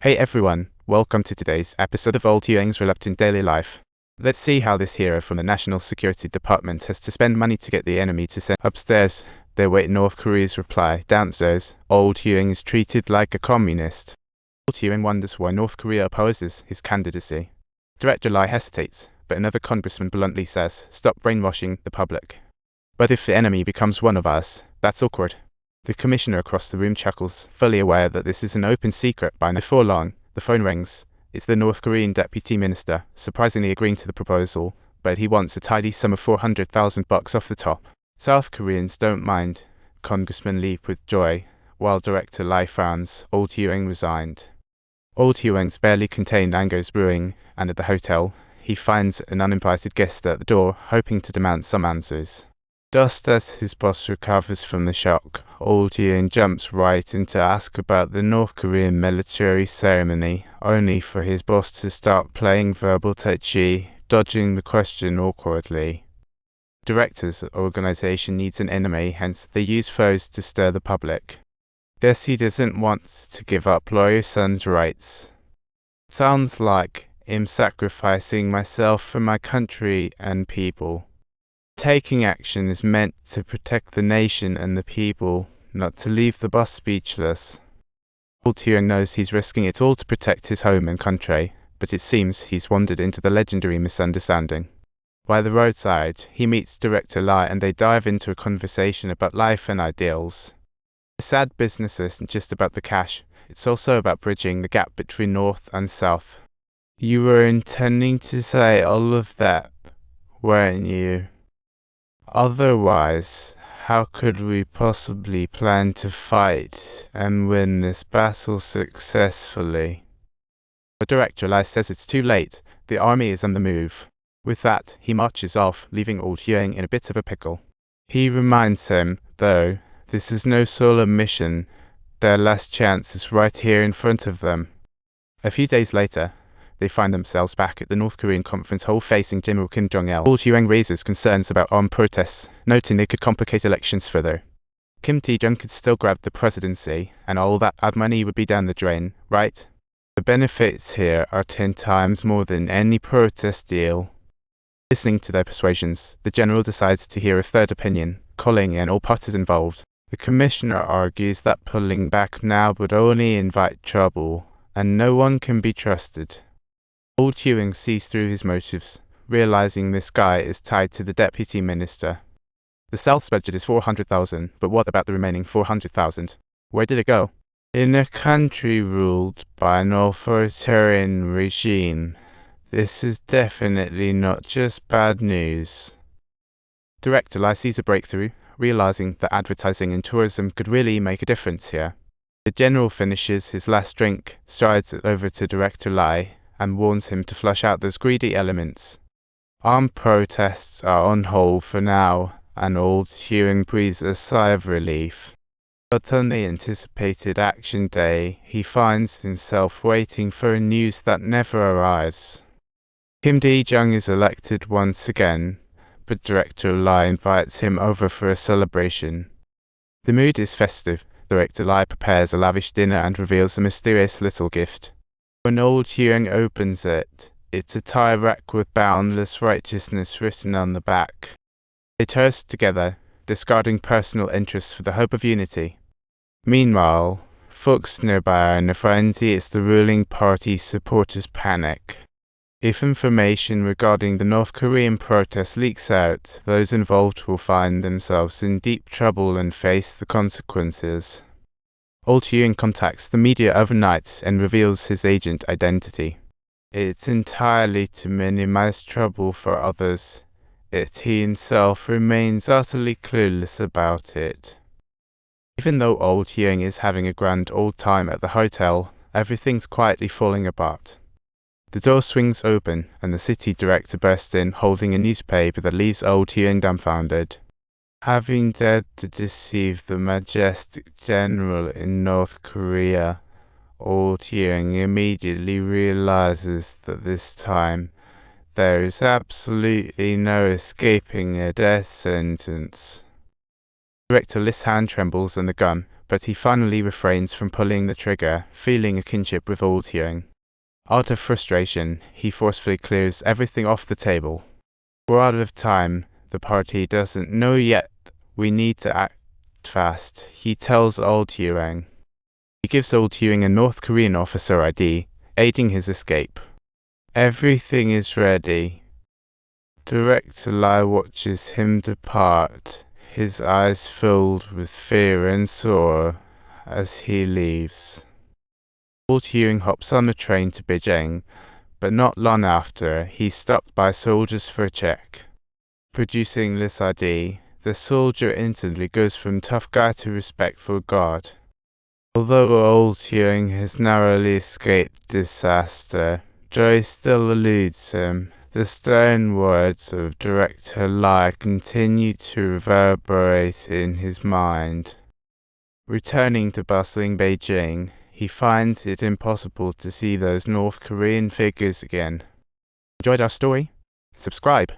Hey everyone, welcome to today's episode of Old Huang's Reluctant Daily Life. Let's see how this hero from the National Security Department has to spend money to get the enemy to send upstairs. They wait North Korea's reply. Downstairs, Old Huang is treated like a communist. Old Huang wonders why North Korea opposes his candidacy. Director Lai hesitates, but another congressman bluntly says, "Stop brainwashing the public." But if the enemy becomes one of us, that's awkward. The commissioner across the room chuckles, fully aware that this is an open secret by now. Before long, the phone rings. It's the North Korean deputy minister, surprisingly agreeing to the proposal, but he wants a tidy sum of $400,000 off the top. South Koreans don't mind. Congressmen leap with joy, while Director Lai frowns. Old Huang resigned. Old Huang's barely contained anger is brewing, and at the hotel, he finds an uninvited guest at the door, hoping to demand some answers. Just as his boss recovers from the shock, Old Huang jumps right in to ask about the North Korean military ceremony, only for his boss to start playing verbal tai chi, dodging the question awkwardly. Director's organization needs an enemy, hence they use foes to stir the public. Guess he doesn't want to give up lawyer son's rights. Sounds like I'm sacrificing myself for my country and people. Taking action is meant to protect the nation and the people, not to leave the boss speechless. Old Huang knows he's risking it all to protect his home and country, but it seems he's wandered into the legendary misunderstanding. By the roadside, he meets Director Lai and they dive into a conversation about life and ideals. The sad business isn't just about the cash, it's also about bridging the gap between North and South. You were intending to say all of that, weren't you? Otherwise, how could we possibly plan to fight and win this battle successfully? But Director Lai says it's too late. The army is on the move. With that, he marches off, leaving Old Huang in a bit of a pickle. He reminds him, though, this is no solo mission. Their last chance is right here in front of them. A few days later, they find themselves back at the North Korean conference hall facing General Kim Jong-il. Old Huang raises concerns about armed protests, noting they could complicate elections further. Kim Tae-jung could still grab the presidency, and all that ad money would be down the drain, right? The benefits here are 10 times more than any protest deal. Listening to their persuasions, the general decides to hear a third opinion, calling in all parties involved. The commissioner argues that pulling back now would only invite trouble, and no one can be trusted. Old Huang sees through his motives, realizing this guy is tied to the deputy minister. The South's budget is $400,000, but what about the remaining $400,000? Where did it go? In a country ruled by an authoritarian regime, this is definitely not just bad news. Director Lai sees a breakthrough, realizing that advertising and tourism could really make a difference here. The general finishes his last drink, strides over to Director Lai, and warns him to flush out those greedy elements. Armed protests are on hold for now, and Old Huang breathes a sigh of relief. But on the anticipated action day, he finds himself waiting for news that never arrives. Kim Tae-jung is elected once again, but Director Lai invites him over for a celebration. The mood is festive. Director Lai prepares a lavish dinner and reveals a mysterious little gift. When Old Huang opens it, it's a tie rack with boundless righteousness written on the back. They toast together, discarding personal interests for the hope of unity. Meanwhile, folks nearby are in a frenzy as the ruling party supporters panic. If information regarding the North Korean protests leaks out, those involved will find themselves in deep trouble and face the consequences. Old Huang contacts the media overnight and reveals his agent identity. It's entirely to minimize trouble for others, yet he himself remains utterly clueless about it. Even though Old Huang is having a grand old time at the hotel, everything's quietly falling apart. The door swings open, and the city director bursts in, holding a newspaper that leaves Old Huang dumbfounded. Having dared to deceive the majestic general in North Korea, Old Huang immediately realizes that this time there is absolutely no escaping a death sentence. Director Li's hand trembles on the gun, but he finally refrains from pulling the trigger, feeling a kinship with old Huang. Out of frustration, he forcefully clears everything off the table. We're out of time. The party doesn't know yet. We need to act fast, he tells old Huang. He gives old Huang a North Korean officer ID, aiding his escape. Everything is ready. Director Lai watches him depart, his eyes filled with fear and sorrow as he leaves. Old Huang hops on a train to Beijing, but not long after, he's stopped by soldiers for a check. Producing this ID, the soldier instantly goes from tough guy to respectful guard. Although old Huang has narrowly escaped disaster, Joy still eludes him. The stern words of Director Lai continue to reverberate in his mind. Returning to bustling Beijing, he finds it impossible to see those North Korean figures again. Enjoyed our story? Subscribe.